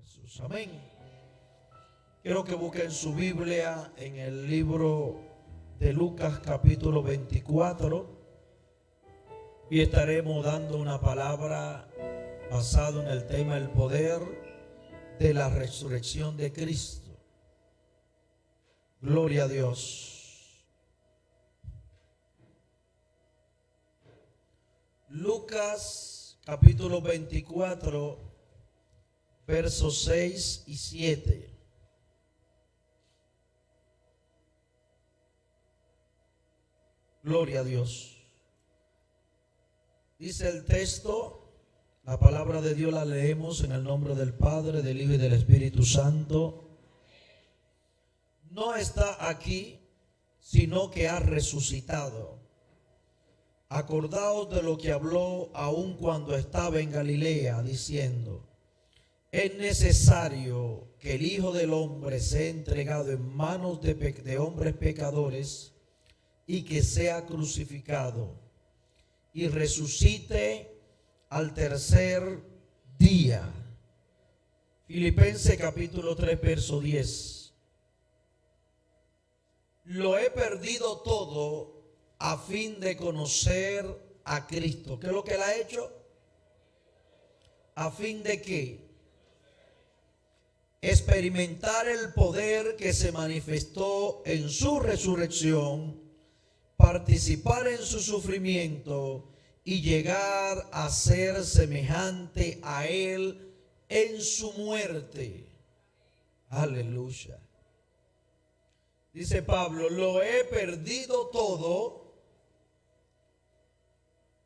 Jesús. Amén. Quiero que busquen su Biblia en el libro de Lucas capítulo 24 y estaremos dando una palabra basada en el tema el poder de la resurrección de Cristo. Gloria a Dios. Lucas capítulo 24 versos 6 y 7. Gloria a Dios. Dice el texto, la palabra de Dios la leemos en el nombre del Padre, del Hijo y del Espíritu Santo. No está aquí, sino que ha resucitado. Acordaos de lo que habló aún cuando estaba en Galilea, diciendo: es necesario que el Hijo del Hombre sea entregado en manos de hombres pecadores y que sea crucificado y resucite al tercer día. Filipenses capítulo 3 verso 10. Lo he perdido todo a fin de conocer a Cristo. ¿Qué es lo que él ha hecho? ¿A fin de qué? Experimentar el poder que se manifestó en su resurrección, participar en su sufrimiento y llegar a ser semejante a él en su muerte. Aleluya. Dice Pablo, lo he perdido todo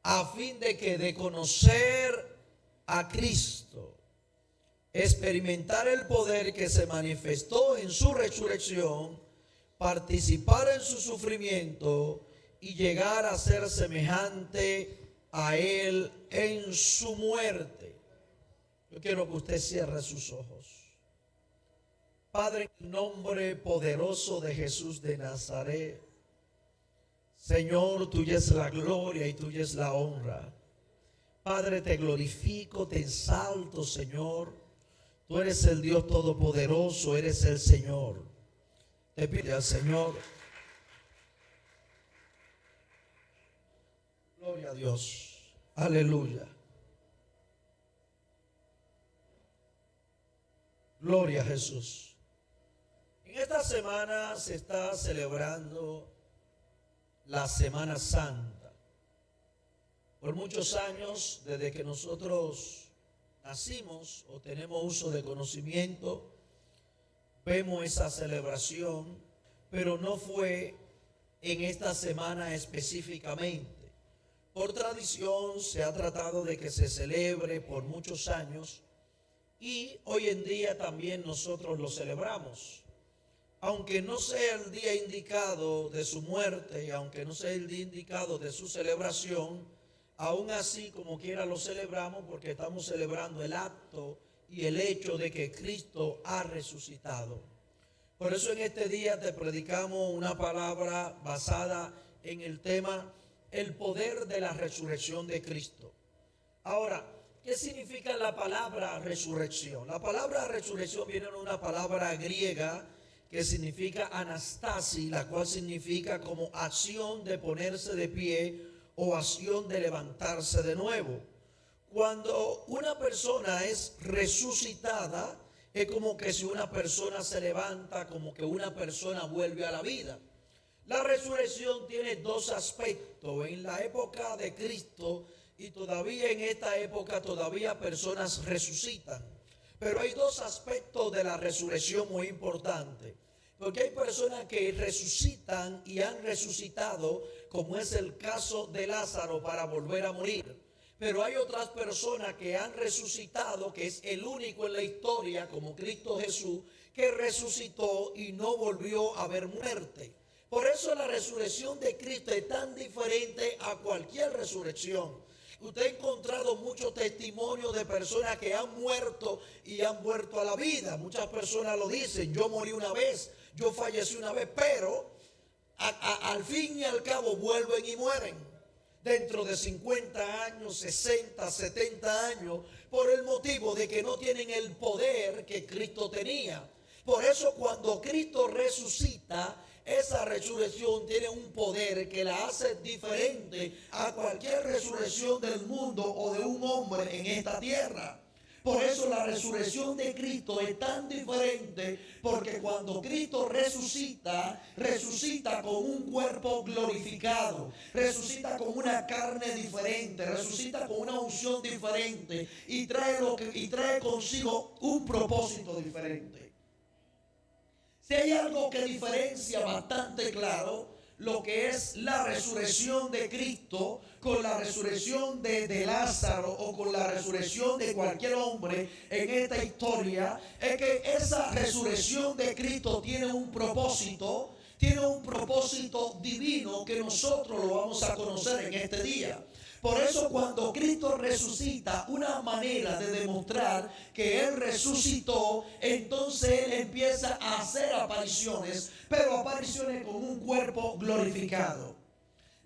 a fin de que de conocer a Cristo, experimentar el poder que se manifestó en su resurrección, participar en su sufrimiento y llegar a ser semejante a él en su muerte. Yo quiero que usted cierre sus ojos. Padre, en el nombre poderoso de Jesús de Nazaret, Señor, tuya es la gloria y tuya es la honra. Padre, te glorifico, te exalto, Señor. Tú eres el Dios todopoderoso, eres el Señor. Te pido al Señor. Gloria a Dios. Aleluya. Gloria a Jesús. En esta semana se está celebrando la Semana Santa. Por muchos años, desde que nosotros nacimos o tenemos uso de conocimiento, vemos esa celebración, pero no fue en esta semana específicamente. Por tradición se ha tratado de que se celebre por muchos años y hoy en día también nosotros lo celebramos. Aunque no sea el día indicado de su muerte y aunque no sea el día indicado de su celebración, aún así como quiera lo celebramos porque estamos celebrando el acto y el hecho de que Cristo ha resucitado. Por eso en este día te predicamos una palabra basada en el tema el poder de la resurrección de Cristo. Ahora, ¿qué significa la palabra resurrección? La palabra resurrección viene de una palabra griega que significa anastasi, la cual significa como acción de ponerse de pie o acción de levantarse de nuevo. Cuando una persona es resucitada, es como que si una persona se levanta, como que una persona vuelve a la vida. La resurrección tiene dos aspectos. En la época de Cristo y todavía en esta época todavía personas resucitan. Pero hay dos aspectos de la resurrección muy importantes. Porque hay personas que resucitan y han resucitado, como es el caso de Lázaro, para volver a morir. Pero hay otras personas que han resucitado, que es el único en la historia, como Cristo Jesús, que resucitó y no volvió a ver muerte. Por eso la resurrección de Cristo es tan diferente a cualquier resurrección. Usted ha encontrado muchos testimonios de personas que han muerto y han vuelto a la vida. Muchas personas lo dicen, yo morí una vez, yo fallecí una vez, pero al fin y al cabo vuelven y mueren. dentro de 50 años, 60, 70 años, por el motivo de que no tienen el poder que Cristo tenía. Por eso cuando Cristo resucita, esa resurrección tiene un poder que la hace diferente a cualquier resurrección del mundo o de un hombre en esta tierra. Por eso la resurrección de Cristo es tan diferente, porque cuando Cristo resucita, resucita con un cuerpo glorificado, resucita con una carne diferente, resucita con una unción diferente y trae consigo un propósito diferente. Si hay algo que diferencia bastante claro lo que es la resurrección de Cristo con la resurrección de Lázaro o con la resurrección de cualquier hombre en esta historia, es que esa resurrección de Cristo tiene un propósito divino que nosotros lo vamos a conocer en este día. Por eso cuando Cristo resucita, una manera de demostrar que Él resucitó, entonces Él empieza a hacer apariciones, pero apariciones con un cuerpo glorificado.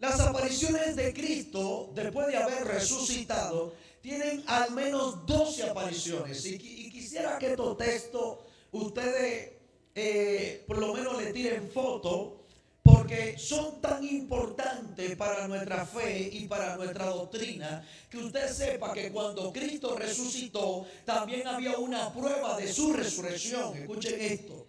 Las apariciones de Cristo, después de haber resucitado, tienen al menos 12 apariciones. Y quisiera que estos textos ustedes por lo menos le tiren foto, porque son tan importantes para nuestra fe y para nuestra doctrina, que usted sepa que cuando Cristo resucitó, también había una prueba de su resurrección. Escuchen esto.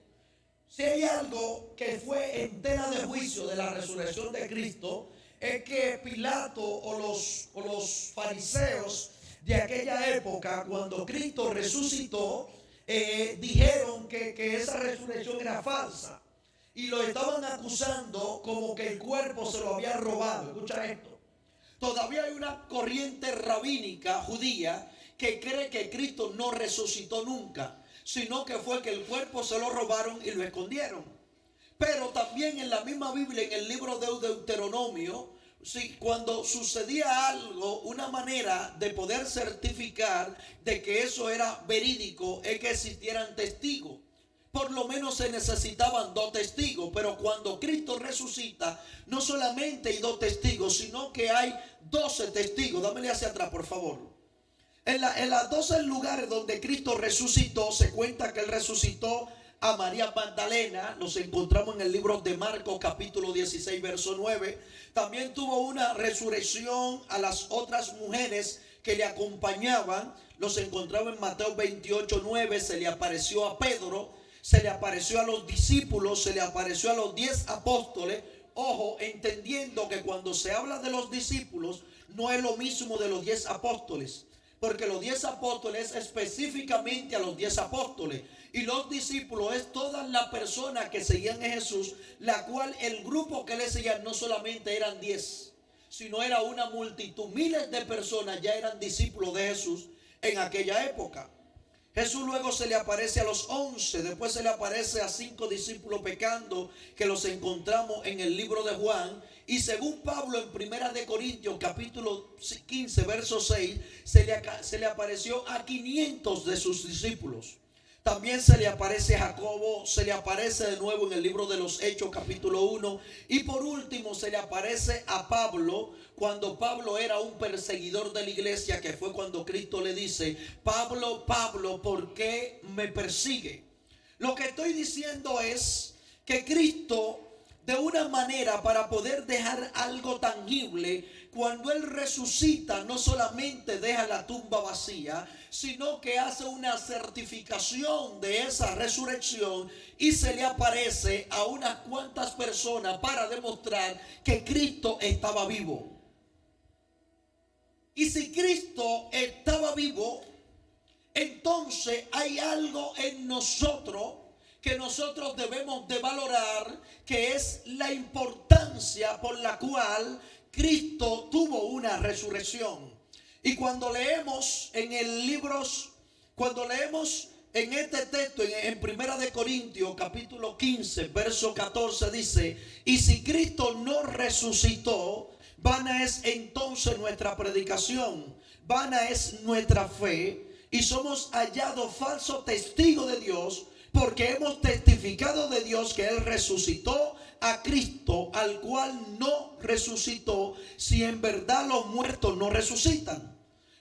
Si hay algo que fue en tela de juicio de la resurrección de Cristo, es que Pilato o los fariseos de aquella época, cuando Cristo resucitó, dijeron que esa resurrección era falsa. Y lo estaban acusando como que el cuerpo se lo había robado. Escucha esto. Todavía hay una corriente rabínica judía que cree que Cristo no resucitó nunca, sino que fue que el cuerpo se lo robaron y lo escondieron. Pero también en la misma Biblia, en el libro de Deuteronomio, sí, cuando sucedía algo, una manera de poder certificar de que eso era verídico es que existieran testigos. Por lo menos se necesitaban 2 testigos, pero cuando Cristo resucita, no solamente hay 2 testigos, sino que hay 12 testigos. Dámele hacia atrás, por favor. En las 12 lugares donde Cristo resucitó, se cuenta que Él resucitó a María Magdalena. Nos encontramos en el libro de Marcos, capítulo 16, verso 9. También tuvo una resurrección a las otras mujeres que le acompañaban. Los encontramos en Mateo 28, 9. Se le apareció a Pedro. Se le apareció a los discípulos, se le apareció a los 10 apóstoles. Ojo, entendiendo que cuando se habla de los discípulos, no es lo mismo de los 10 apóstoles. Porque los 10 apóstoles específicamente a los 10 apóstoles. Y los discípulos es todas las personas que seguían a Jesús, la cual el grupo que le seguían no solamente eran 10, sino era una multitud. Miles de personas ya eran discípulos de Jesús en aquella época. Jesús luego se le aparece a los 11, después se le aparece a 5 discípulos pecando, que los encontramos en el libro de Juan. Y según Pablo en Primera de Corintios capítulo 15 verso 6, se le apareció a 500 de sus discípulos. También se le aparece a Jacobo, se le aparece de nuevo en el libro de los Hechos capítulo 1. Y por último se le aparece a Pablo, cuando Pablo era un perseguidor de la iglesia, que fue cuando Cristo le dice: Pablo, Pablo, ¿por qué me persigue? Lo que estoy diciendo es que Cristo, de una manera, para poder dejar algo tangible, cuando Él resucita, no solamente deja la tumba vacía, sino que hace una certificación de esa resurrección y se le aparece a unas cuantas personas para demostrar que Cristo estaba vivo. Y si Cristo estaba vivo, entonces hay algo en nosotros que nosotros debemos de valorar, que es la importancia por la cual Cristo tuvo una resurrección. Y cuando leemos en el libro, cuando leemos en este texto, en Primera de Corintios capítulo 15 verso 14, dice: y si Cristo no resucitó, vana es entonces nuestra predicación, vana es nuestra fe, y somos hallados falsos testigos de Dios, porque hemos testificado de Dios que Él resucitó a Cristo, al cual no resucitó, si en verdad los muertos no resucitan.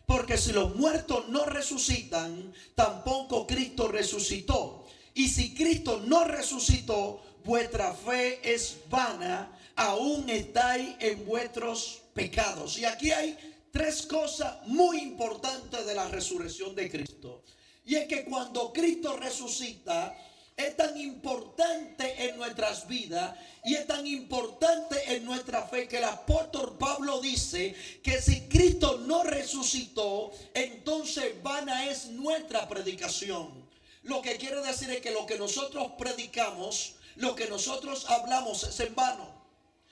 Porque si los muertos no resucitan, tampoco Cristo resucitó. Y si Cristo no resucitó, vuestra fe es vana, aún estáis en vuestros pecados. Y aquí hay tres cosas muy importantes de la resurrección de Cristo. Y es que cuando Cristo resucita, es tan importante en nuestras vidas y es tan importante en nuestra fe que el apóstol Pablo dice que si Cristo no resucitó, entonces vana es nuestra predicación. Lo que quiere decir es que lo que nosotros predicamos, lo que nosotros hablamos es en vano.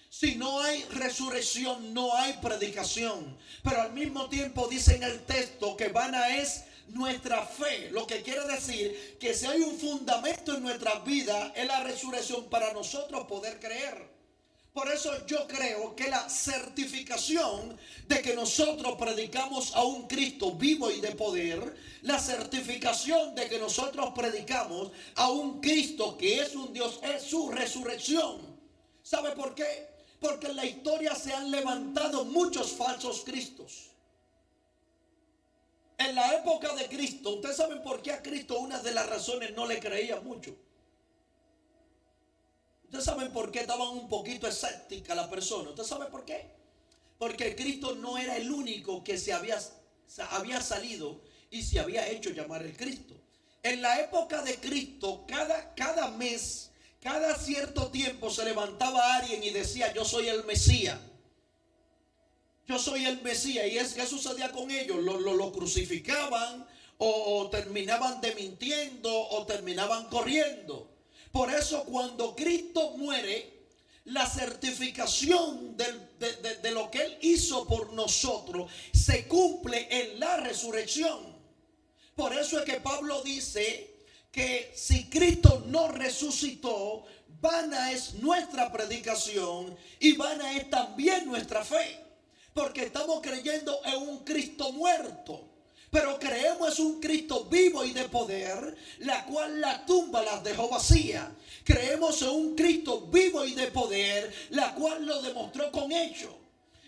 Si no hay resurrección, no hay predicación. Pero al mismo tiempo dice en el texto que vana es nuestra fe. Lo que quiere decir que si hay un fundamento en nuestras vidas, es la resurrección para nosotros poder creer. Por eso yo creo que la certificación de que nosotros predicamos a un Cristo vivo y de poder, la certificación de que nosotros predicamos a un Cristo que es un Dios, es su resurrección. ¿Sabe por qué? Porque en la historia se han levantado muchos falsos cristos. En la época de Cristo, ustedes saben por qué a Cristo una de las razones no le creía mucho. Ustedes saben por qué estaban un poquito escépticas las personas. ¿Ustedes saben por qué? Porque Cristo no era el único que se había salido y se había hecho llamar el Cristo. En la época de Cristo, cada mes, cada cierto tiempo se levantaba alguien y decía: yo soy el Mesías. Yo soy el Mesías. ¿Y es que sucedía con ellos? Lo crucificaban o terminaban mintiendo o terminaban corriendo. Por eso cuando Cristo muere, la certificación de lo que Él hizo por nosotros se cumple en la resurrección. Por eso es que Pablo dice que si Cristo no resucitó, vana es nuestra predicación y vana es también nuestra fe. Porque estamos creyendo en un Cristo muerto, pero creemos en un Cristo vivo y de poder, la cual la tumba las dejó vacía. Creemos en un Cristo vivo y de poder, la cual lo demostró con hechos.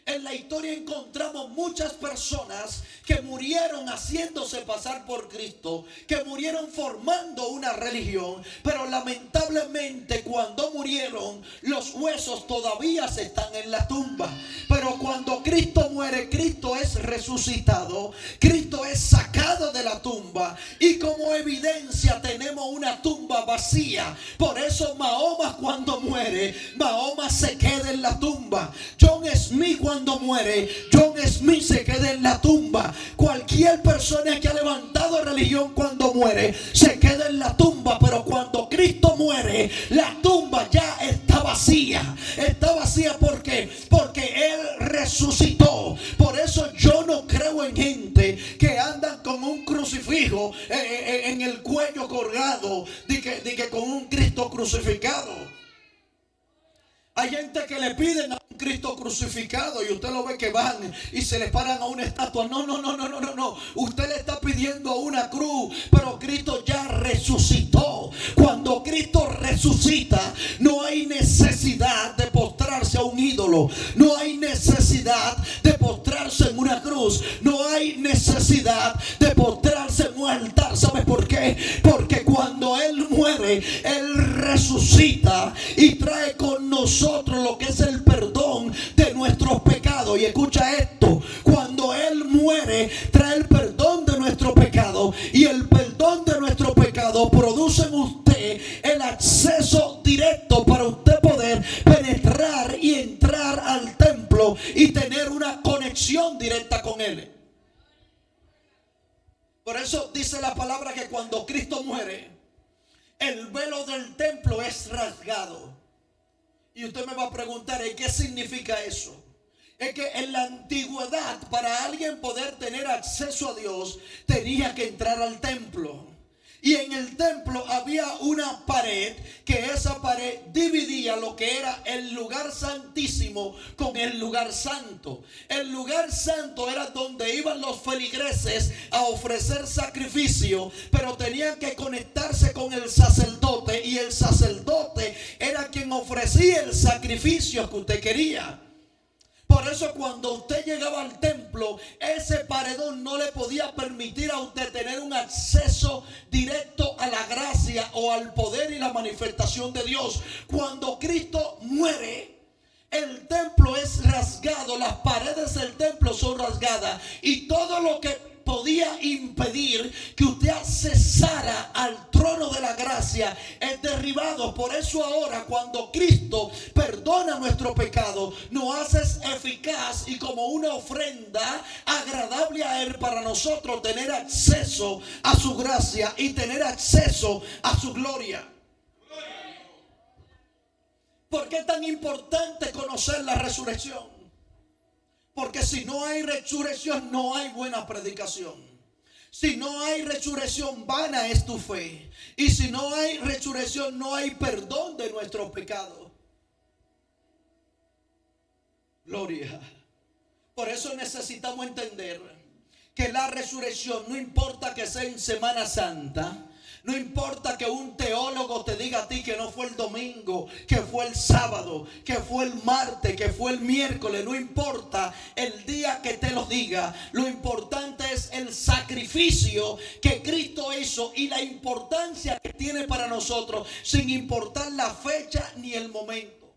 En la historia encontramos muchas personas que murieron haciéndose pasar por Cristo, que murieron formando una religión, pero lamentablemente cuando murieron los huesos todavía están en la tumba. Pero cuando Cristo muere, Cristo es resucitado, Cristo es sacado de la tumba y como evidencia tenemos una tumba vacía. Por eso Mahoma cuando muere, Mahoma se queda en la tumba. John Smith cuando muere, John Smith se queda en la tumba. Cualquier persona que ha levantado religión cuando muere se queda en la tumba. Pero cuando Cristo muere, la tumba ya está vacía. Está vacía porque Él resucitó. Por eso yo no creo en gente que andan con un crucifijo en el cuello colgado, de que con un Cristo crucificado. Hay gente que le piden a un Cristo crucificado y usted lo ve que van y se le paran a una estatua. No. Usted le está pidiendo a una cruz, pero Cristo ya resucitó. Cuando Cristo resucita, no hay necesidad de postrarse a un ídolo. No hay necesidad de postrarse en una cruz. No hay necesidad de postrarse en un altar. ¿Sabe por qué? Porque cuando Él muere, Él resucita y trae con nosotros lo que es el perdón de nuestros pecados. Y escucha esto: cuando Él muere, trae el perdón de nuestro pecado, y el perdón de nuestro pecado produce en usted el acceso directo para usted poder penetrar y entrar al templo y tener una conexión directa con Él. Por eso dice la palabra que cuando Cristo muere, el velo del templo es rasgado. Y usted me va a preguntar: ¿y qué significa eso? Es que en la antigüedad, para alguien poder tener acceso a Dios, tenía que entrar al templo. Y en el templo había una pared, que esa pared dividía lo que era el lugar santísimo con el lugar santo. El lugar santo era donde iban los feligreses a ofrecer sacrificio, pero tenían que conectarse con el sacerdote, y el sacerdote era quien ofrecía el sacrificio que usted quería. Por eso cuando usted llegaba al templo, ese paredón no le podía permitir a usted tener un acceso directo a la gracia o al poder y la manifestación de Dios. Cuando Cristo muere, el templo es rasgado, las paredes del templo son rasgadas, y todo lo que podía impedir que usted accesara al trono de la gracia es derribado. Por eso ahora, cuando Cristo perdona nuestro pecado, nos hace eficaz y como una ofrenda agradable a Él, para nosotros tener acceso a su gracia y tener acceso a su gloria. ¿Por qué es tan importante conocer la resurrección? Porque si no hay resurrección, no hay buena predicación. Si no hay resurrección, vana es tu fe. Y si no hay resurrección, no hay perdón de nuestros pecados. Gloria. Por eso necesitamos entender que la resurrección, no importa que sea en Semana Santa, no importa que un teólogo te diga a ti que no fue el domingo, que fue el sábado, que fue el martes, que fue el miércoles, no importa el día que te lo diga. Lo importante es el sacrificio que Cristo hizo y la importancia que tiene para nosotros, sin importar la fecha ni el momento.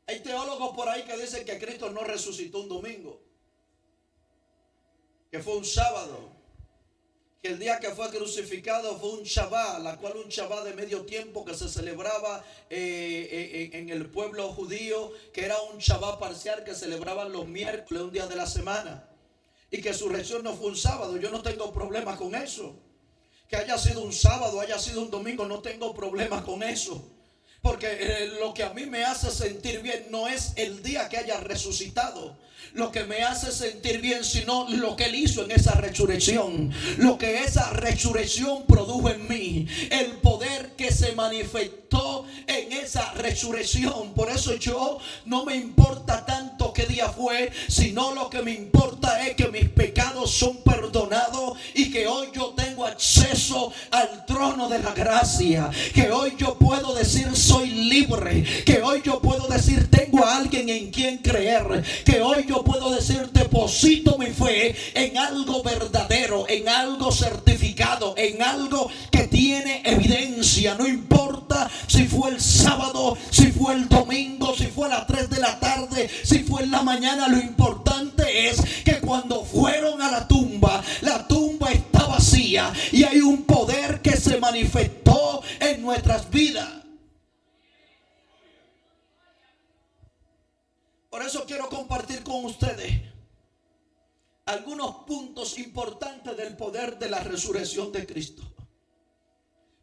Hay teólogos por ahí que dicen que Cristo no resucitó un domingo, que fue un sábado, que el día que fue crucificado fue un Shabbat, la cual un Shabbat de medio tiempo que se celebraba en el pueblo judío, que era un Shabbat parcial que celebraban los miércoles, un día de la semana, y que su resurrección no fue un sábado. Yo no tengo problemas con eso. Que haya sido un sábado, haya sido un domingo, no tengo problemas con eso. Porque lo que a mí me hace sentir bien no es el día que haya resucitado. Lo que me hace sentir bien, sino lo que Él hizo en esa resurrección. Lo que esa resurrección produjo en mí. El poder que se manifestó en esa resurrección. Por eso yo no me importa tanto qué día fue, sino lo que me importa es que mis pecados son perdonados y que hoy yo tengo acceso al trono de la gracia. Que hoy yo puedo decir soy libre. Que hoy yo puedo decir tengo a alguien en quien creer. Que hoy yo puedo decir deposito mi fe en algo verdadero, en algo certificado, en algo que tiene evidencia. No importa si fue el sábado, si fue el domingo, si fue a las 3 de la tarde, si fue en la mañana. Lo importante es que cuando fueron a la tumba está vacía y hay un poder que se manifestó en nuestras vidas. Por eso quiero compartir con ustedes algunos puntos importantes del poder de la resurrección de Cristo.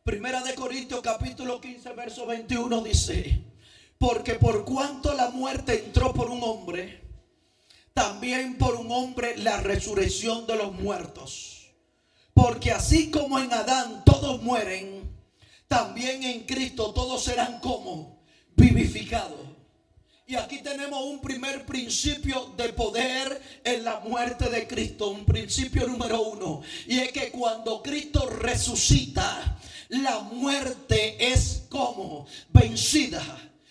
Primera de Corintios capítulo 15 verso 21 dice: porque por cuanto la muerte entró por un hombre, también por un hombre la resurrección de los muertos. Porque así como en Adán todos mueren, también en Cristo todos serán como vivificados. Y aquí tenemos un primer principio de poder en la muerte de Cristo. Un principio número 1. Y es que cuando Cristo resucita, la muerte es como vencida.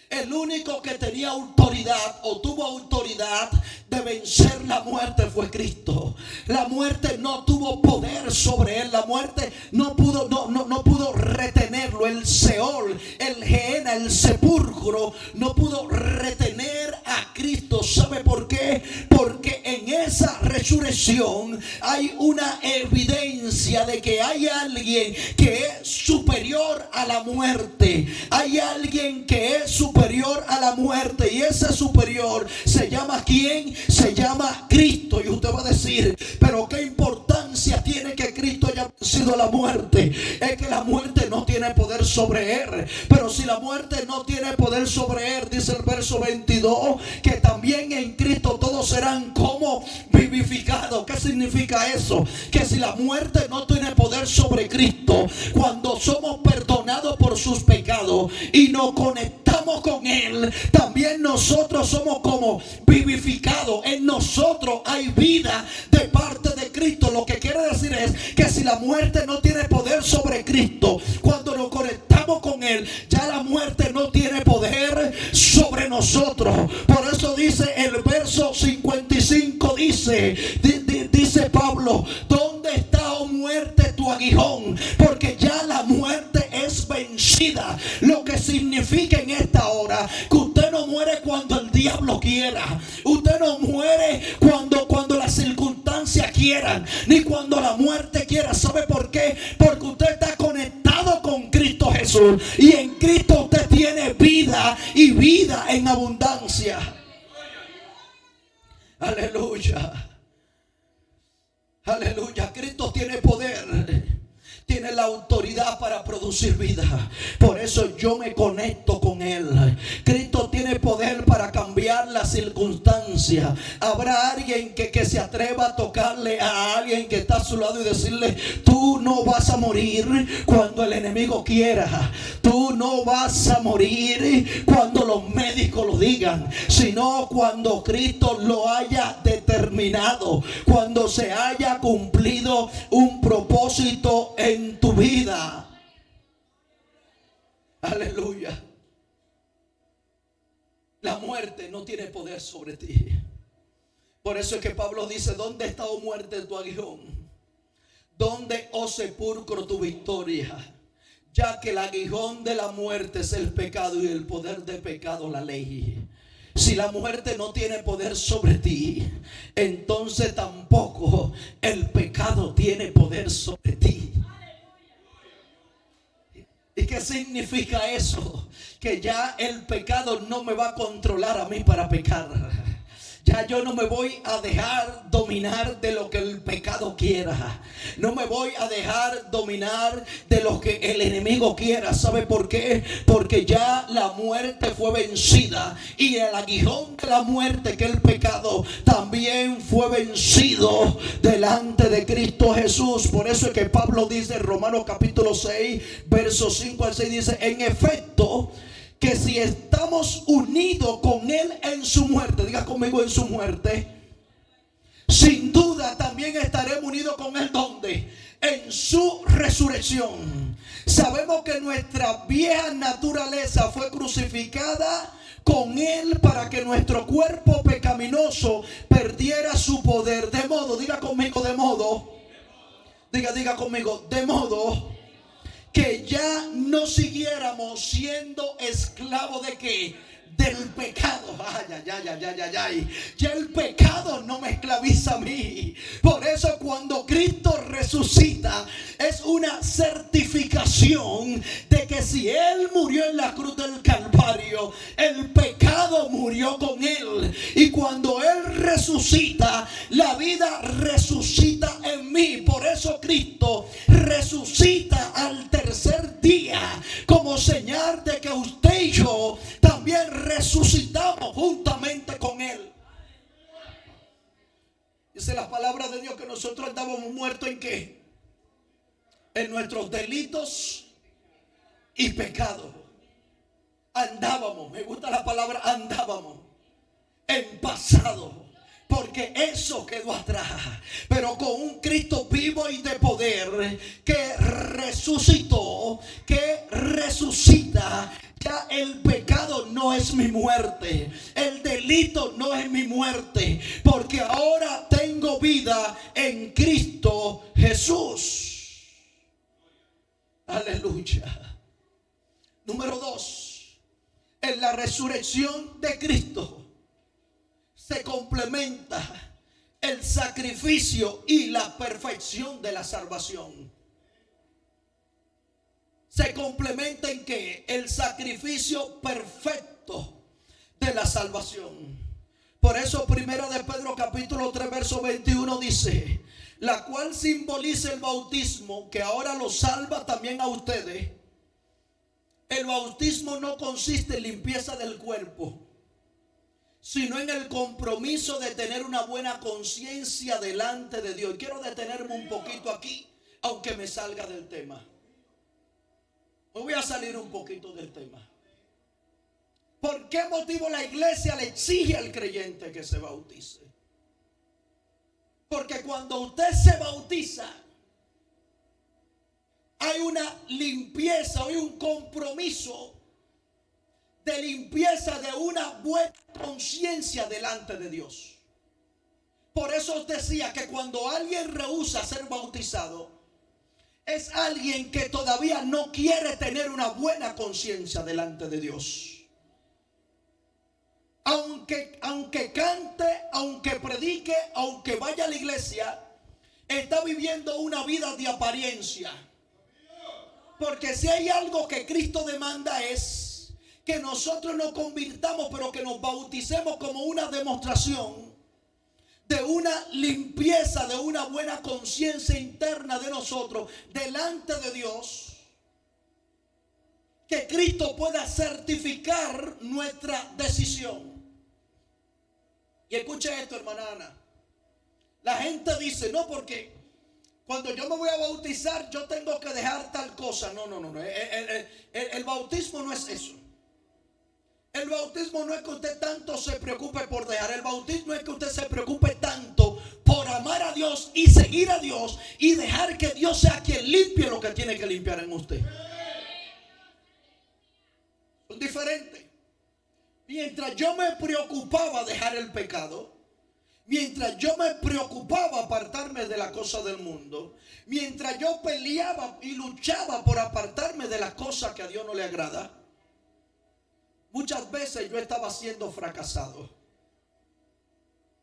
El único que tenía autoridad o tuvo autoridad de vencer la muerte fue Cristo. La muerte no tuvo poder sobre él. La muerte no pudo retenerlo. El Seol, el Gehenna, el sepulcro no pudo retener a Cristo. ¿Sabe por qué? Porque en esa resurrección hay una evidencia de que hay alguien que es superior a la muerte. Hay alguien que es superior a la muerte, y ese superior se llama ¿quién? Se llama Cristo. Y usted va a decir, pero qué importancia tiene que Cristo haya vencido vencido a la muerte, es que la muerte no tiene poder sobre él. Pero si la muerte no tiene poder sobre él, dice el verso 22, que también en Cristo todos serán como vivificados. ¿Qué significa eso? Que si la muerte no tiene poder sobre Cristo, cuando somos perdonados por sus pecados y nos conectamos con él, también nosotros somos como vivificados. En nosotros hay vida de parte de Cristo. Lo que quiere decir es que si la muerte no tiene poder sobre Cristo, cuando nos conectamos con él, ya la muerte no tiene poder sobre nosotros. Por eso dice el verso 55, dice Pablo: ¿dónde está, oh muerte, tu aguijón? Porque ya la muerte es vencida. Lo que significa en esta hora que usted no muere cuando el diablo quiera. Usted no muere cuando las circunstancias quieran, ni cuando la muerte quiera. ¿Sabe por qué? Porque usted está conectado con Cristo Jesús, y en Cristo usted tiene vida, y vida en abundancia. Aleluya. Aleluya. Cristo tiene poder, tiene la autoridad para producir vida. Por eso yo me conecto con él. Cristo tiene poder para cambiar las circunstancias. Habrá alguien que se atreva a tocarle a alguien que está a su lado y decirle: tú no vas a morir cuando el enemigo quiera. Tú no vas a morir cuando los médicos lo digan, sino cuando Cristo lo haya determinado, cuando se haya cumplido un propósito en tu vida. Aleluya. La muerte no tiene poder sobre ti. Por eso es que Pablo dice: ¿dónde está, oh muerte, tu aguijón? ¿Dónde, oh sepulcro, tu victoria? Ya que el aguijón de la muerte es el pecado, y el poder de pecado la ley. Si la muerte no tiene poder sobre ti, entonces tampoco el pecado tiene poder sobre ti. ¿Y qué significa eso? Que ya el pecado no me va a controlar a mí para pecar. Ya yo no me voy a dejar dominar de lo que el pecado quiera. No me voy a dejar dominar de lo que el enemigo quiera. ¿Sabe por qué? Porque ya la muerte fue vencida, y el aguijón de la muerte, que el pecado, también fue vencido delante de Cristo Jesús. Por eso es que Pablo dice en Romanos capítulo 6, versos 5 al 6, dice: en efecto, que si estamos unidos con él en su muerte, diga conmigo, en su muerte, sin duda también estaremos unidos con él. ¿Dónde? En su resurrección. Sabemos que nuestra vieja naturaleza fue crucificada con él para que nuestro cuerpo pecaminoso perdiera su poder. De modo, diga conmigo, de modo, diga conmigo, de modo que ya no siguiéramos siendo esclavos de ¿qué? Del pecado. Ay. Ya el pecado no me esclaviza a mí. Por eso cuando Cristo resucita, es una certificación de que si él murió en la cruz del Calvario, el pecado murió con él. Y cuando él resucita, la vida resucita en mí. Por eso Cristo resucita al tercer día, como señal de que usted y yo también resucitamos juntamente con él. Dice la palabra de Dios que nosotros andábamos muertos ¿en qué? En nuestros delitos y pecados. Andábamos, me gusta la palabra andábamos, en pasado, porque eso quedó atrás. Pero con un Cristo vivo y de poder, que resucitó, que resucita, ya el pecado no es mi muerte, el delito no es mi muerte, porque ahora tengo vida en Cristo Jesús. Aleluya. Número 2, en la resurrección de Cristo se complementa el sacrificio y la perfección de la salvación. Se complementa en que el sacrificio perfecto de la salvación. Por eso primera de Pedro capítulo 3 verso 21 dice: la cual simboliza el bautismo, que ahora lo salva también a ustedes. El bautismo no consiste en limpieza del cuerpo, sino en el compromiso de tener una buena conciencia delante de Dios. Y quiero detenerme un poquito aquí, aunque me salga del tema. Me voy a salir un poquito del tema. ¿Por qué motivo la iglesia le exige al creyente que se bautice? Porque cuando usted se bautiza, hay una limpieza, hay un compromiso de limpieza de una buena conciencia delante de Dios. Por eso os decía que cuando alguien rehúsa ser bautizado, es alguien que todavía no quiere tener una buena conciencia delante de Dios. Aunque cante, aunque predique, aunque vaya a la iglesia, está viviendo una vida de apariencia. Porque si hay algo que Cristo demanda es que nosotros nos convirtamos, pero que nos bauticemos como una demostración de una limpieza, de una buena conciencia interna de nosotros delante de Dios, que Cristo pueda certificar nuestra decisión. Y escuche esto, hermana Ana. La gente dice, no, porque cuando yo me voy a bautizar, yo tengo que dejar tal cosa. No. El bautismo no es eso. El bautismo no es que usted tanto se preocupe por dejar. El bautismo es que usted se preocupe tanto por amar a Dios y seguir a Dios y dejar que Dios sea quien limpie lo que tiene que limpiar en usted. Son diferentes. Mientras yo me preocupaba dejar el pecado, mientras yo me preocupaba apartarme de la cosa del mundo, mientras yo peleaba y luchaba por apartarme de las cosas que a Dios no le agrada, muchas veces yo estaba siendo fracasado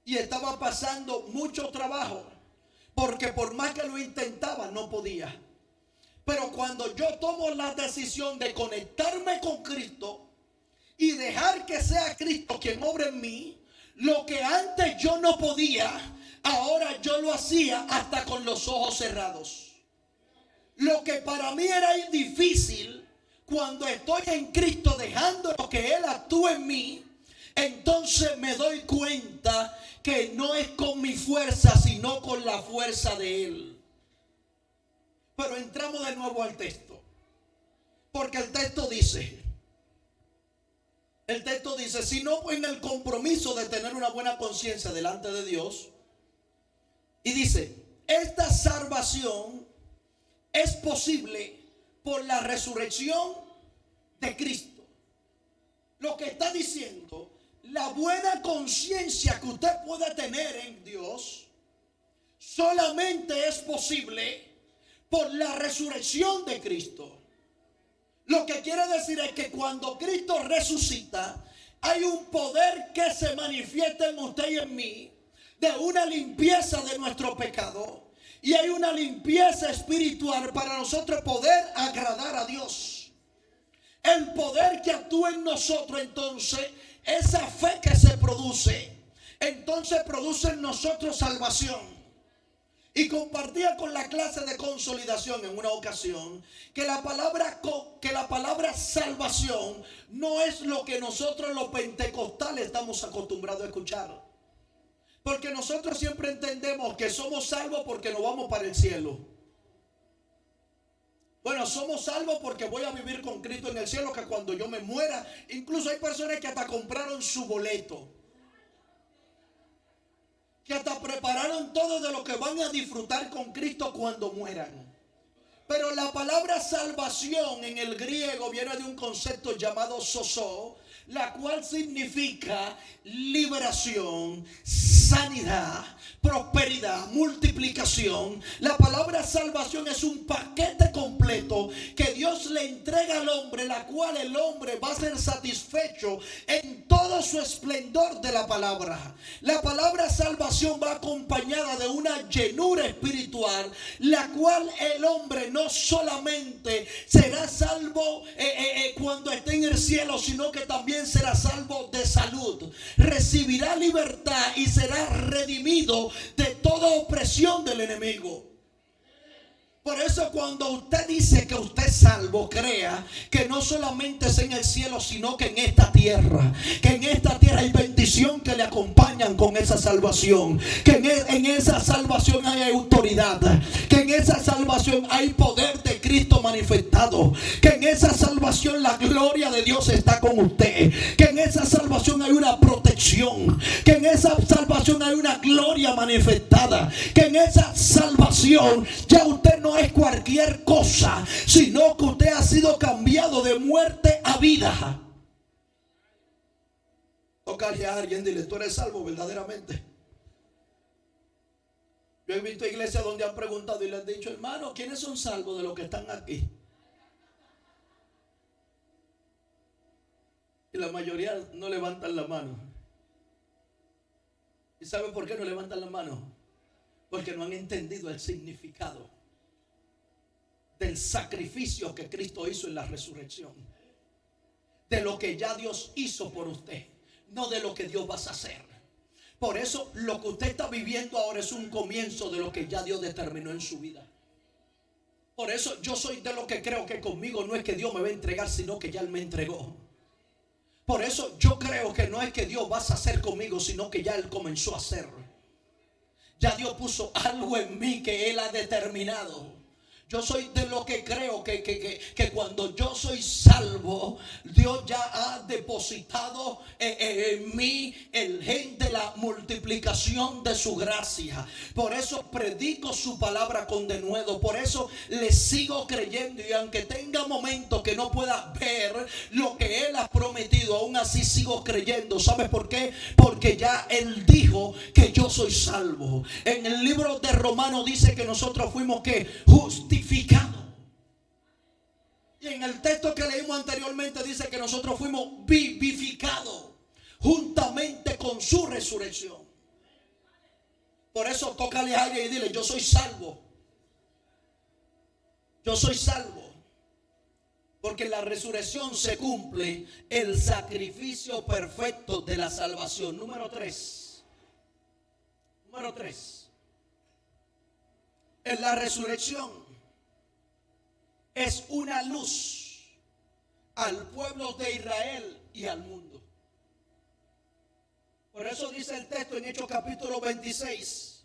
y estaba pasando mucho trabajo, porque por más que lo intentaba no podía. Pero cuando yo tomo la decisión de conectarme con Cristo y dejar que sea Cristo quien obre en mí, lo que antes yo no podía, ahora yo lo hacía hasta con los ojos cerrados. Lo que para mí era difícil, cuando estoy en Cristo dejando que Él actúe en mí, entonces me doy cuenta que no es con mi fuerza, sino con la fuerza de Él. Pero entramos de nuevo al texto, porque el texto dice, sino en el compromiso de tener una buena conciencia delante de Dios. Y dice, esta salvación es posible por la resurrección de Cristo. Lo que está diciendo, la buena conciencia que usted puede tener en Dios solamente es posible por la resurrección de Cristo. Lo que quiere decir es que cuando Cristo resucita, hay un poder que se manifiesta en usted y en mí, de una limpieza de nuestro pecado, y hay una limpieza espiritual para nosotros poder agradar a Dios. El poder que actúa en nosotros, entonces, esa fe que se produce, entonces produce en nosotros salvación. Y compartía con la clase de consolidación en una ocasión que la palabra salvación no es lo que nosotros los pentecostales estamos acostumbrados a escuchar. Porque nosotros siempre entendemos que somos salvos porque nos vamos para el cielo. Bueno, somos salvos porque voy a vivir con Cristo en el cielo, que cuando yo me muera, incluso hay personas que hasta compraron su boleto, que hasta prepararon todo de lo que van a disfrutar con Cristo cuando mueran. Pero la palabra salvación en el griego viene de un concepto llamado sozo, la cual significa liberación, sanidad, prosperidad, multiplicación. La palabra salvación es un paquete completo que Dios le entrega al hombre, la cual el hombre va a ser satisfecho en todo su esplendor de la palabra. La palabra salvación va acompañada de una llenura espiritual, la cual el hombre no solamente será salvo cuando esté en el cielo, sino que también será salvo de salud. Recibirá libertad y será sea redimido de toda opresión del enemigo. Por eso cuando usted dice que usted es salvo, crea que no solamente es en el cielo, sino que en esta tierra. Que en esta tierra hay bendición que le acompañan con esa salvación. Que en esa salvación hay autoridad. Que en esa salvación hay poder de Cristo manifestado. Que en esa salvación la gloria de Dios está con usted. Que en esa salvación hay una protección. Que en esa salvación hay una gloria manifestada. Que en esa salvación ya usted no es cualquier cosa, sino que usted ha sido cambiado de muerte a vida. Tocarle a alguien, dile: tú eres salvo verdaderamente. Yo he visto iglesias donde han preguntado y le han dicho: hermano, ¿quiénes son salvos de los que están aquí? Y la mayoría no levantan la mano. ¿Y saben por qué no levantan la mano? Porque no han entendido el significado del sacrificio que Cristo hizo en la resurrección, de lo que ya Dios hizo por usted, no de lo que Dios va a hacer. Por eso lo que usted está viviendo ahora es un comienzo de lo que ya Dios determinó en su vida. Por eso yo soy de lo que creo que conmigo no es que Dios me va a entregar, sino que ya Él me entregó. Por eso yo creo que no es que Dios va a hacer conmigo, sino que ya Él comenzó a hacer. Ya Dios puso algo en mí que Él ha determinado. Yo soy de lo que creo que cuando yo soy salvo, Dios ya ha depositado en mí el gen de la multiplicación de su gracia. Por eso predico su palabra con denuedo. Por eso le sigo creyendo. Y aunque tenga momentos que no pueda ver lo que Él ha prometido, aún así sigo creyendo. ¿Sabe por qué? Porque ya Él dijo que yo soy salvo. En el libro de Romanos dice que nosotros fuimos justificados. Y en el texto que leímos anteriormente dice que nosotros fuimos vivificados juntamente con su resurrección. Por eso tócale a alguien y dile: yo soy salvo. Yo soy salvo. Porque en la resurrección se cumple el sacrificio perfecto de la salvación. Número 3. Número 3. En la resurrección es una luz al pueblo de Israel y al mundo. Por eso dice el texto en Hechos capítulo 26,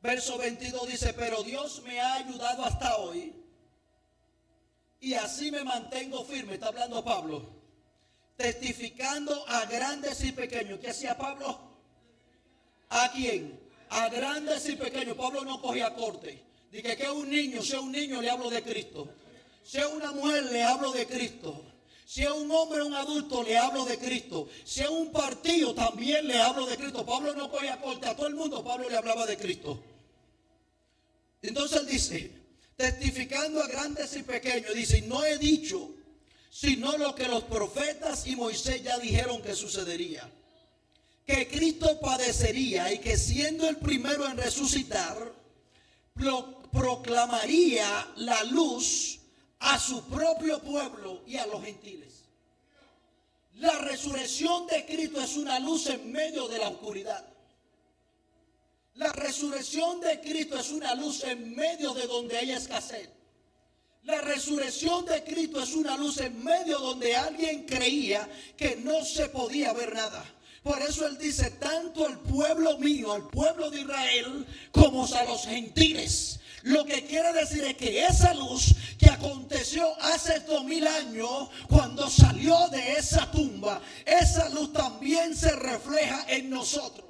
verso 22, dice: pero Dios me ha ayudado hasta hoy y así me mantengo firme. Está hablando Pablo, testificando a grandes y pequeños. ¿Qué hacía Pablo? ¿A quién? A grandes y pequeños. Pablo no cogía corte. Dije que un niño, sea un niño, le hablo de Cristo. Sea una mujer, le hablo de Cristo. Sea un hombre, un adulto, le hablo de Cristo. Sea un partido, también le hablo de Cristo. Pablo no cogía corte a todo el mundo. Pablo le hablaba de Cristo. Entonces dice: testificando a grandes y pequeños, dice: no he dicho sino lo que los profetas y Moisés ya dijeron que sucedería. Que Cristo padecería y que siendo el primero en resucitar, proclamaría la luz a su propio pueblo y a los gentiles. La resurrección de Cristo es una luz en medio de la oscuridad. La resurrección de Cristo es una luz en medio de donde hay escasez. La resurrección de Cristo es una luz en medio donde alguien creía que no se podía ver nada. Por eso Él dice: tanto al pueblo mío, al pueblo de Israel, como a los gentiles. Lo que quiere decir es que esa luz que aconteció hace 2000 años, cuando salió de esa tumba, esa luz también se refleja en nosotros.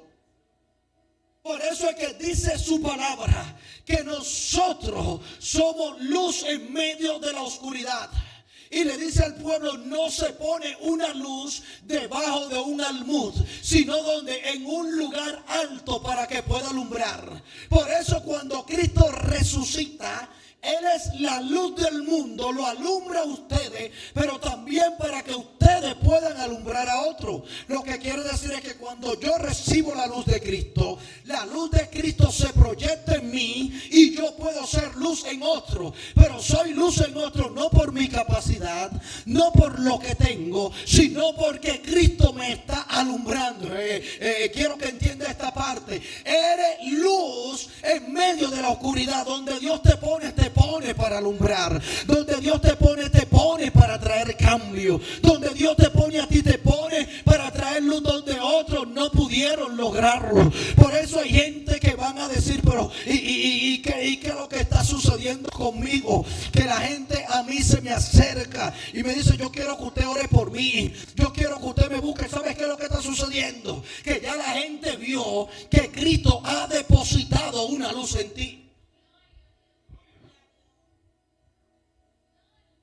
Por eso es que dice su palabra que nosotros somos luz en medio de la oscuridad. Y le dice al pueblo: no se pone una luz debajo de un almud, sino donde en un lugar alto para que pueda alumbrar. Por eso cuando Cristo resucita, Él es la luz del mundo, lo alumbra a ustedes, pero también para que ustedes puedan alumbrar a otros. Lo que quiere decir es que cuando yo recibo la luz de Cristo se proyecta en mí y yo puedo ser luz en otro, pero soy luz en otro no por mi capacidad, no por lo que tengo, sino porque Cristo me está alumbrando. Quiero que entienda esta parte. Eres luz en medio de la oscuridad. Donde Dios te pone para alumbrar. Donde Dios te pone para traer cambio. Donde Dios te pone a ti, te pone para traer luz donde otros no pudieron lograrlo. Por eso hay gente que van a decir, pero ¿y qué es lo que está sucediendo conmigo? Que la gente a mí se me acerca y me dice, yo quiero que usted ore por mí, yo quiero que usted me busque. ¿Sabes qué es lo que está sucediendo? Que ya la gente vio que Cristo ha depositado una luz en ti.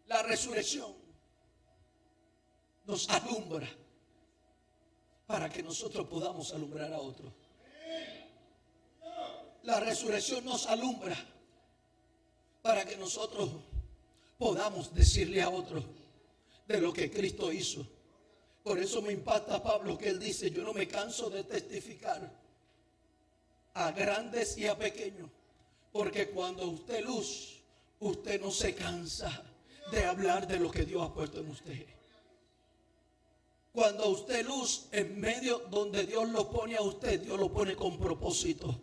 La resurrección nos alumbra para que nosotros podamos alumbrar a otros. La resurrección nos alumbra para que nosotros podamos decirle a otros de lo que Cristo hizo. Por eso me impacta Pablo, que él dice, yo no me canso de testificar a grandes y a pequeños, porque cuando usted luz, usted no se cansa de hablar de lo que Dios ha puesto en usted. Cuando usted luz, en medio donde Dios lo pone a usted, Dios lo pone con propósito.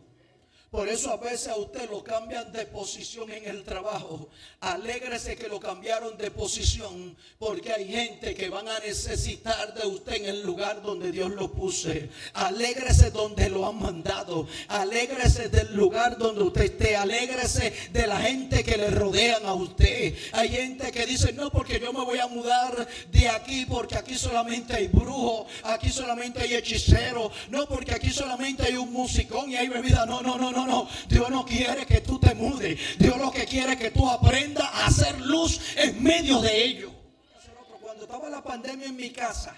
Por eso a veces a usted lo cambian de posición en el trabajo. Alégrese que lo cambiaron de posición, porque hay gente que van a necesitar de usted en el lugar donde Dios lo puse. Alégrese donde lo han mandado. Alégrese del lugar donde usted esté. Alégrese de la gente que le rodean a usted. Hay gente que dice, no, porque yo me voy a mudar de aquí, porque aquí solamente hay brujos, aquí solamente hay hechiceros, no, porque aquí solamente hay un musicón y hay bebida. No. Dios no quiere que tú te mudes. Dios lo que quiere es que tú aprendas a hacer luz en medio de ello. Cuando estaba la pandemia en mi casa,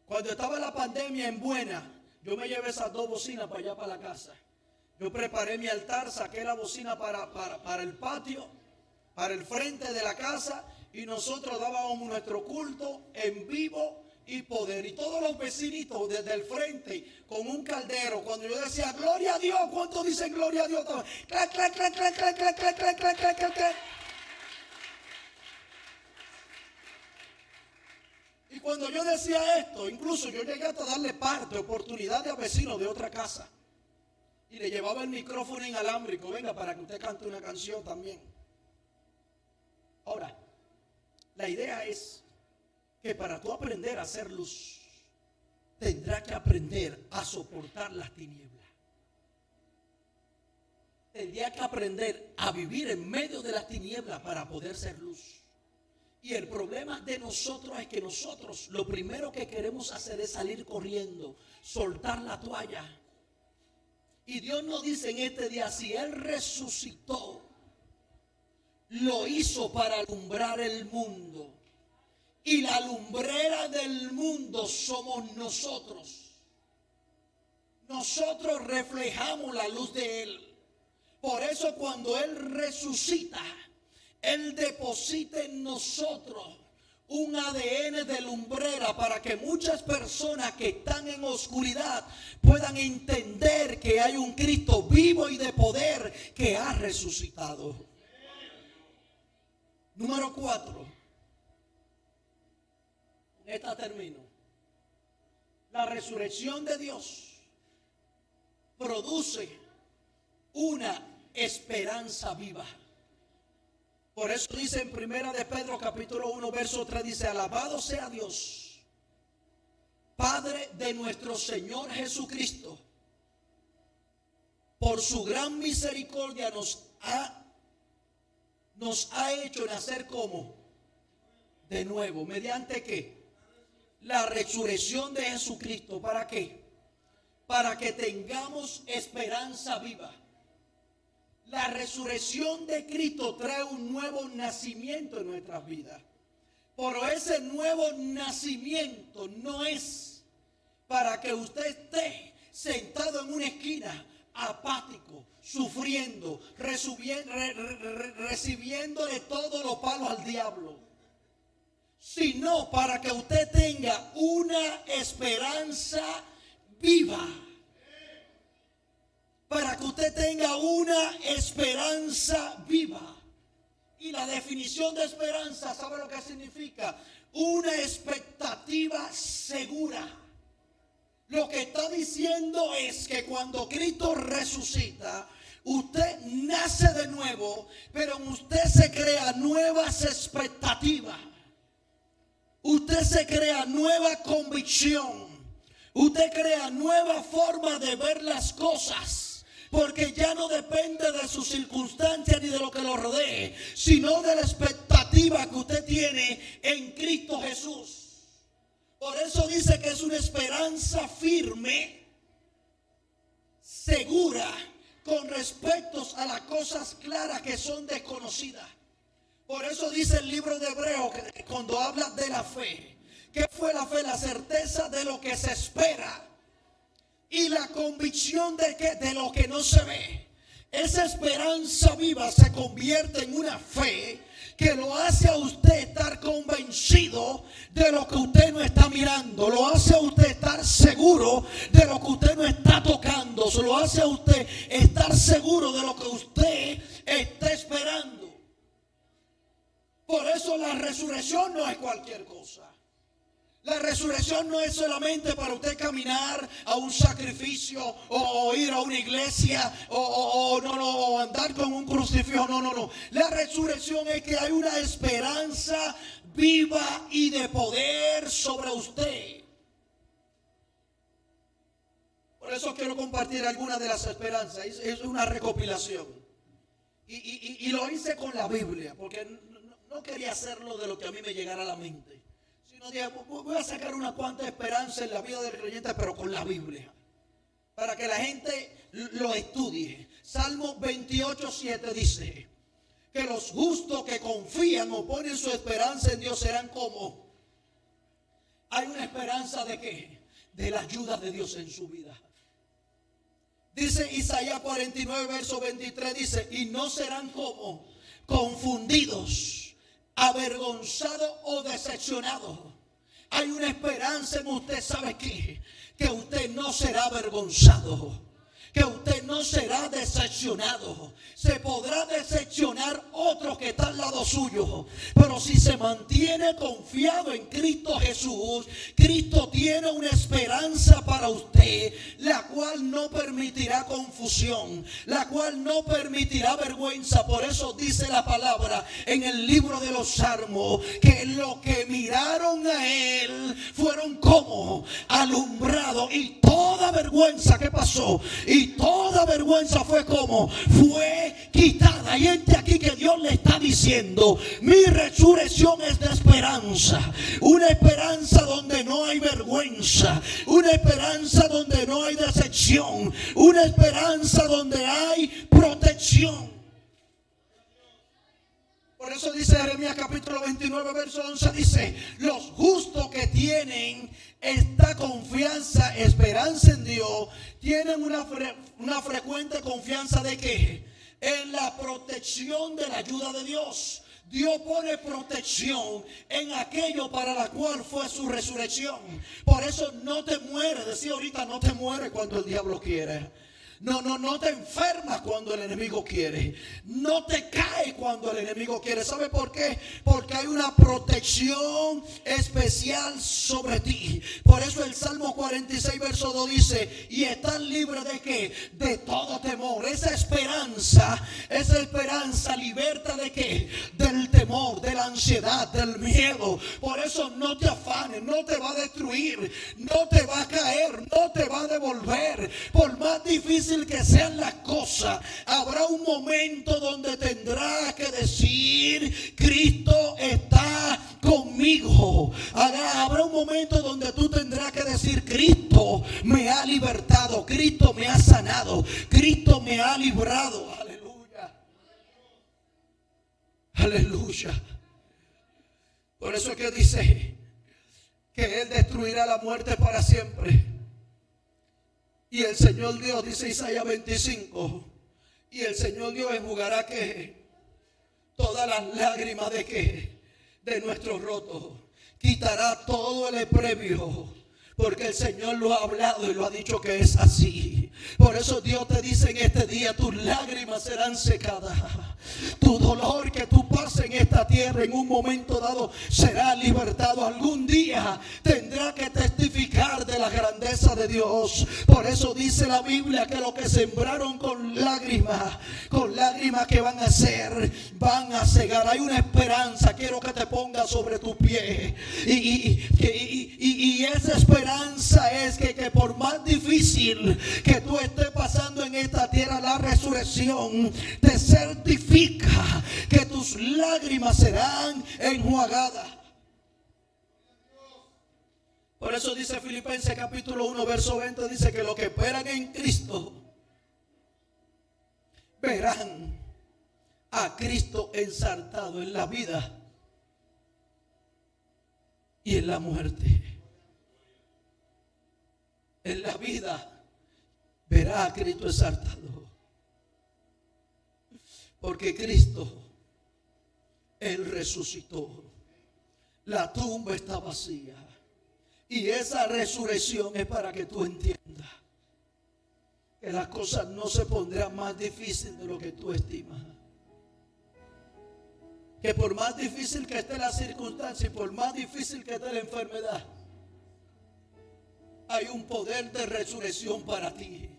cuando estaba la pandemia en Buena, yo me llevé esas dos bocinas para allá, para la casa. Yo preparé mi altar, saqué la bocina para el patio, para el frente de la casa, y nosotros dábamos nuestro culto en vivo y poder. Y todos los vecinitos desde el frente con un caldero, cuando yo decía gloria a Dios, ¿cuántos dicen gloria a Dios? Clac, clac, clac, clac, clac, clac, clac, clac, clac, clac, clac, clac. Y cuando yo decía esto, incluso yo llegué hasta darle parte, oportunidad a vecinos de otra casa, y le llevaba el micrófono inalámbrico, venga, para que usted cante una canción también. Ahora, la idea es que para tú aprender a hacer luz, tendrás que aprender a soportar las tinieblas. Tendrás que aprender a vivir en medio de las tinieblas para poder ser luz. Y el problema de nosotros es que nosotros lo primero que queremos hacer es salir corriendo, soltar la toalla. Y Dios nos dice en este día, si Él resucitó, lo hizo para alumbrar el mundo. Y la lumbrera del mundo somos nosotros. Nosotros reflejamos la luz de Él. Por eso cuando Él resucita, Él deposita en nosotros un ADN de lumbrera para que muchas personas que están en oscuridad puedan entender que hay un Cristo vivo y de poder que ha resucitado. Número 4. Esta termino. La resurrección de Dios produce una esperanza viva. Por eso dice en 1 de Pedro capítulo 1 verso 3, dice, alabado sea Dios, Padre de nuestro Señor Jesucristo, por su gran misericordia nos ha hecho nacer como de nuevo. ¿Mediante qué? La resurrección de Jesucristo. ¿Para qué? Para que tengamos esperanza viva. La resurrección de Cristo trae un nuevo nacimiento en nuestras vidas. Pero ese nuevo nacimiento no es para que usted esté sentado en una esquina, apático, sufriendo, recibiéndole todos los palos al diablo, sino para que usted tenga una esperanza viva. Para que usted tenga una esperanza esperanza viva. Y la definición de esperanza, ¿sabe lo que significa? Una expectativa segura. Lo que está diciendo es que cuando Cristo resucita, usted nace de nuevo, pero en usted se crea nuevas expectativas. Usted se crea nueva convicción. Usted crea nueva forma de ver las cosas. Porque ya no depende de sus circunstancias ni de lo que lo rodee, sino de la expectativa que usted tiene en Cristo Jesús. Por eso dice que es una esperanza firme, segura, con respecto a las cosas claras que son desconocidas. Por eso dice el libro de Hebreos, que cuando habla de la fe, ¿qué fue la fe? La certeza de lo que se espera y la convicción de lo que no se ve. Esa esperanza viva se convierte en una fe que lo hace a usted estar convencido de lo que usted no está mirando. Lo hace a usted estar seguro de lo que usted no está tocando. Lo hace a usted estar seguro de lo que usted está esperando. Por eso la resurrección no es cualquier cosa. La resurrección no es solamente para usted caminar a un sacrificio o ir a una iglesia o andar con un crucifijo. No. La resurrección es que hay una esperanza viva y de poder sobre usted. Por eso quiero compartir algunas de las esperanzas. Es una recopilación. Y lo hice con la Biblia, porque no quería hacerlo de lo que a mí me llegara a la mente. No dije, voy a sacar una cuanta esperanza en la vida del creyente, pero con la Biblia, para que la gente lo estudie. Salmo 28:7 dice que los justos que confían o ponen su esperanza en Dios serán como. Hay una esperanza de ¿qué? De la ayuda de Dios en su vida. Dice Isaías 49 verso 23, dice, y no serán como confundidos, avergonzado o decepcionado. Hay una esperanza en usted, ¿sabe qué? Que usted no será avergonzado, que usted no será decepcionado. Se podrá decepcionar otros que están al lado suyo, pero si se mantiene confiado en Cristo Jesús, Cristo tiene una esperanza para usted, la cual no permitirá confusión, la cual no permitirá vergüenza. Por eso dice la palabra en el libro de los Salmos, que lo que miraron a él fueron como alumbrados, y toda vergüenza que pasó, y toda vergüenza fue como fue quitada. Y gente aquí que Dios le está diciendo, mi resurrección es de esperanza, una esperanza donde no hay vergüenza, una esperanza donde no hay decepción, una esperanza donde hay protección. Por eso dice Jeremías capítulo 29 verso 11, dice, los justos que tienen esta confianza, esperanza en Dios, tienen una frecuente confianza de ¿qué? En la protección de la ayuda de Dios. Dios pone protección en aquello para la cual fue su resurrección. Por eso no te mueres. Decía ahorita, no te mueres cuando el diablo quiere. No te enfermas cuando el enemigo quiere. No te caes cuando el enemigo quiere. ¿Sabe por qué? Porque hay una protección especial sobre ti. Por eso el Salmo 46 verso 2 dice, y están libres de ¿qué? De todo temor. Esa esperanza liberta de ¿qué? Del temor, de la ansiedad, del miedo. Por eso no te afanes, no te va a destruir, no te va a caer, no te va a devolver. Por más difícil que sean las cosas, habrá un momento donde tendrás que decir, Cristo está conmigo. Habrá un momento donde tú tendrás que decir, Cristo me ha libertado, Cristo me ha sanado, Cristo me ha librado. Aleluya. Aleluya. Por eso es que dice que Él destruirá la muerte para siempre. Y el Señor Dios, dice Isaías 25, y el Señor Dios enjugará ¿qué? Todas las lágrimas de ¿qué? De nuestros rotos. Quitará todo el apremio, porque el Señor lo ha hablado y lo ha dicho que es así. Por eso Dios te dice en este día, tus lágrimas serán secadas. Tu dolor que tú pases en esta tierra en un momento dado será libertado. Algún día tendrá que testificar de la grandeza de Dios. Por eso dice la Biblia que lo que sembraron con lágrimas que van a hacer, van a cegar. Hay una esperanza. Quiero que te pongas sobre tus pies. Y esa esperanza es que por más difícil que tú estés pasando en esta tierra, la resurrección te certifica que tus lágrimas serán enjuagadas. Por eso dice Filipenses capítulo 1 verso 20, dice que los que esperan en Cristo verán a Cristo ensartado en la vida y en la muerte. En la vida verá a Cristo ensartado, porque Cristo, Él resucitó. La tumba está vacía. Y esa resurrección es para que tú entiendas que las cosas no se pondrán más difíciles de lo que tú estimas. Que por más difícil que esté la circunstancia y por más difícil que esté la enfermedad, hay un poder de resurrección para ti.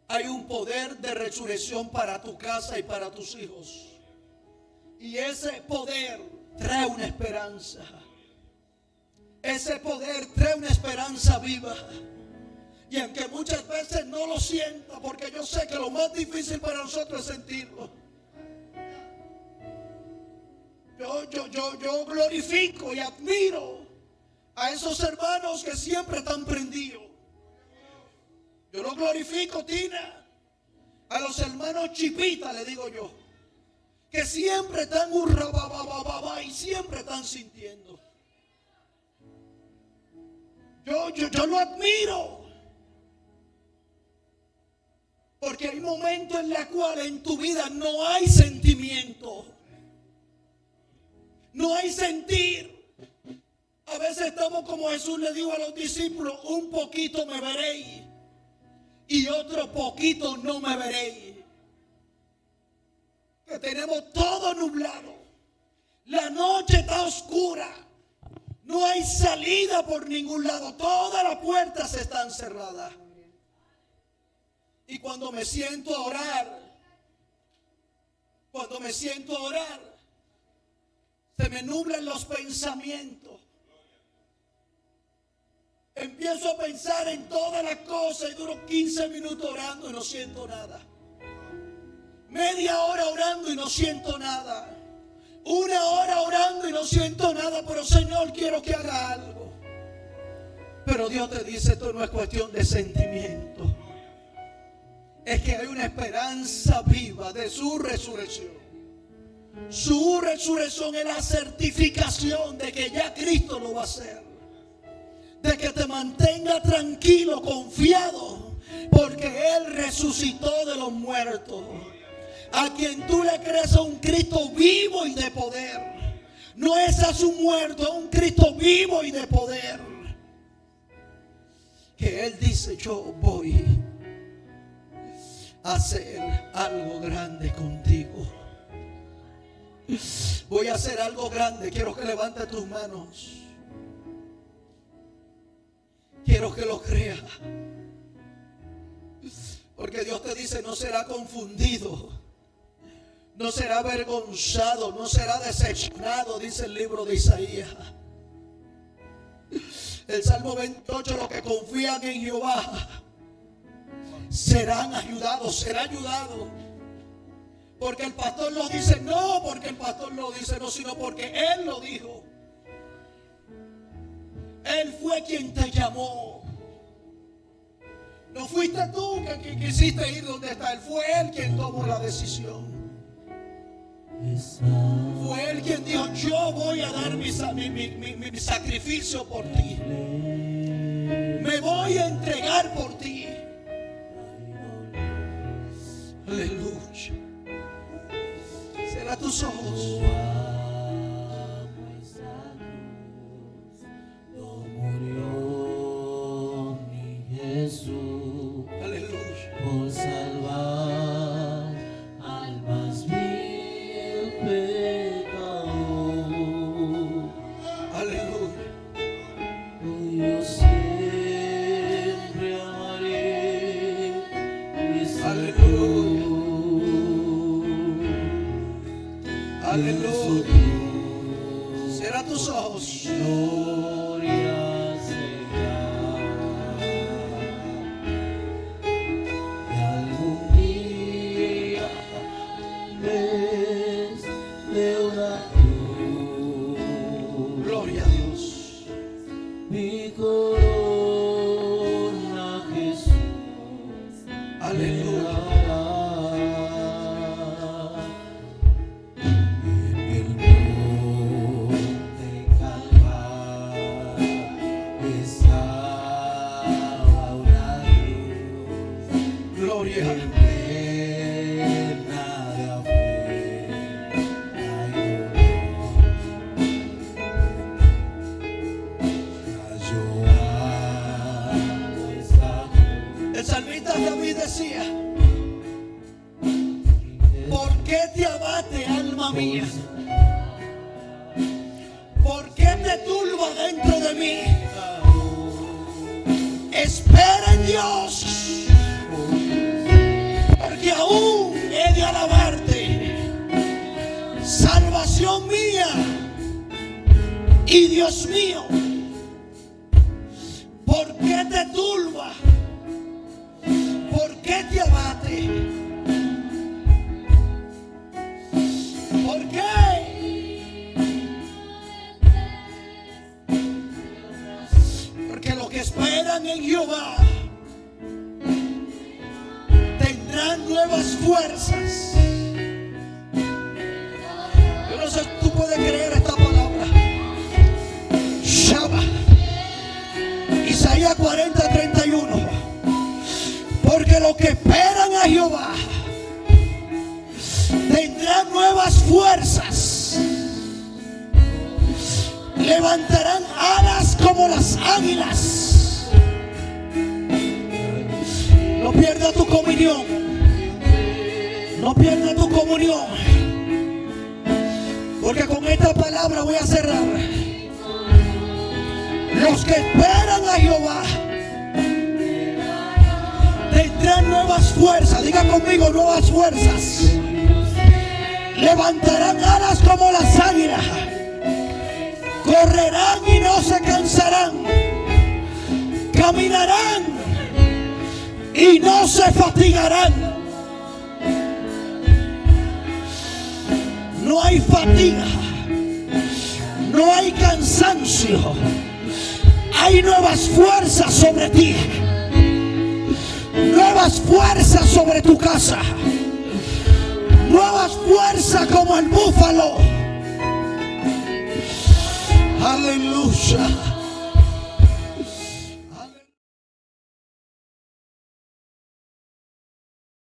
Hay un poder de resurrección para tu casa y para tus hijos. Y ese poder trae una esperanza. Ese poder trae una esperanza viva. Y aunque muchas veces no lo sienta, porque yo sé que lo más difícil para nosotros es sentirlo. Yo glorifico y admiro a esos hermanos que siempre están prendidos. Yo lo glorifico, Tina. A los hermanos Chipita le digo yo, que siempre están y siempre están sintiendo. Yo lo admiro. Porque hay momentos en los cuales en tu vida no hay sentimiento. No hay sentir. A veces estamos como Jesús le dijo a los discípulos, un poquito me veréis y otro poquito no me veréis. Que tenemos todo nublado. La noche está oscura. No hay salida por ningún lado. Todas las puertas están cerradas. Y cuando me siento a orar, se me nublan los pensamientos. Empiezo a pensar en todas las cosas y duro 15 minutos orando y no siento nada. Media hora orando y no siento nada. Una hora orando y no siento nada. Pero Señor, quiero que haga algo. Pero Dios te dice, esto no es cuestión de sentimiento. Es que hay una esperanza viva de su resurrección. Su resurrección es la certificación de que ya Cristo lo va a hacer. De que te mantenga tranquilo, confiado, porque Él resucitó de los muertos. A quien tú le crees a un Cristo vivo y de poder. No es a su muerto, es un Cristo vivo y de poder. Que Él dice, yo voy a hacer algo grande contigo. Voy a hacer algo grande. Quiero que levantes tus manos. Quiero que lo creas. Porque Dios te dice, no será confundido, no será avergonzado, no será decepcionado, dice el libro de Isaías. El Salmo 28, los que confían en Jehová serán ayudados, será ayudado. Porque el pastor lo dice, no porque el pastor lo dice, no, sino porque Él lo dijo. Él fue quien te llamó. No fuiste tú que quisiste ir donde está Él. Fue Él quien tomó la decisión. Fue Él quien dijo, yo voy a dar mi sacrificio por ti. Me voy a entregar por ti. Aleluya. Cierra tus ojos. Jesús. Aleluya. Cierra tus ojos. Gloria será. Y algún día vez de una cruz, Gloria a Dios. mi corona Jesús. Aleluya. Gloria. El salmista David decía: ¿por qué te abate, alma mía? ¿Por qué te turba dentro de mí? Espera en Dios, porque aún he de alabarte, salvación mía y Dios mío. ¿Por qué te turba? ¿Por qué te abate? ¿Por qué? Porque los que esperan en Jehová tendrán nuevas fuerzas. Yo no sé si tú puedes creer esta palabra. Shaba. Isaías 40:31. Porque los que esperan a Jehová tendrán nuevas fuerzas. Levantarán alas como las águilas. No pierdas tu comunión. No pierdas tu comunión. Porque con esta palabra voy a cerrar. Los que esperan a Jehová tendrán nuevas fuerzas. Diga conmigo, nuevas fuerzas. Levantarán alas como las águilas. Correrán y no se cansarán. Caminarán y no se fatigarán. No hay fatiga. No hay cansancio. Hay nuevas fuerzas sobre ti. Nuevas fuerzas sobre tu casa. Nuevas fuerzas como el búfalo. Aleluya.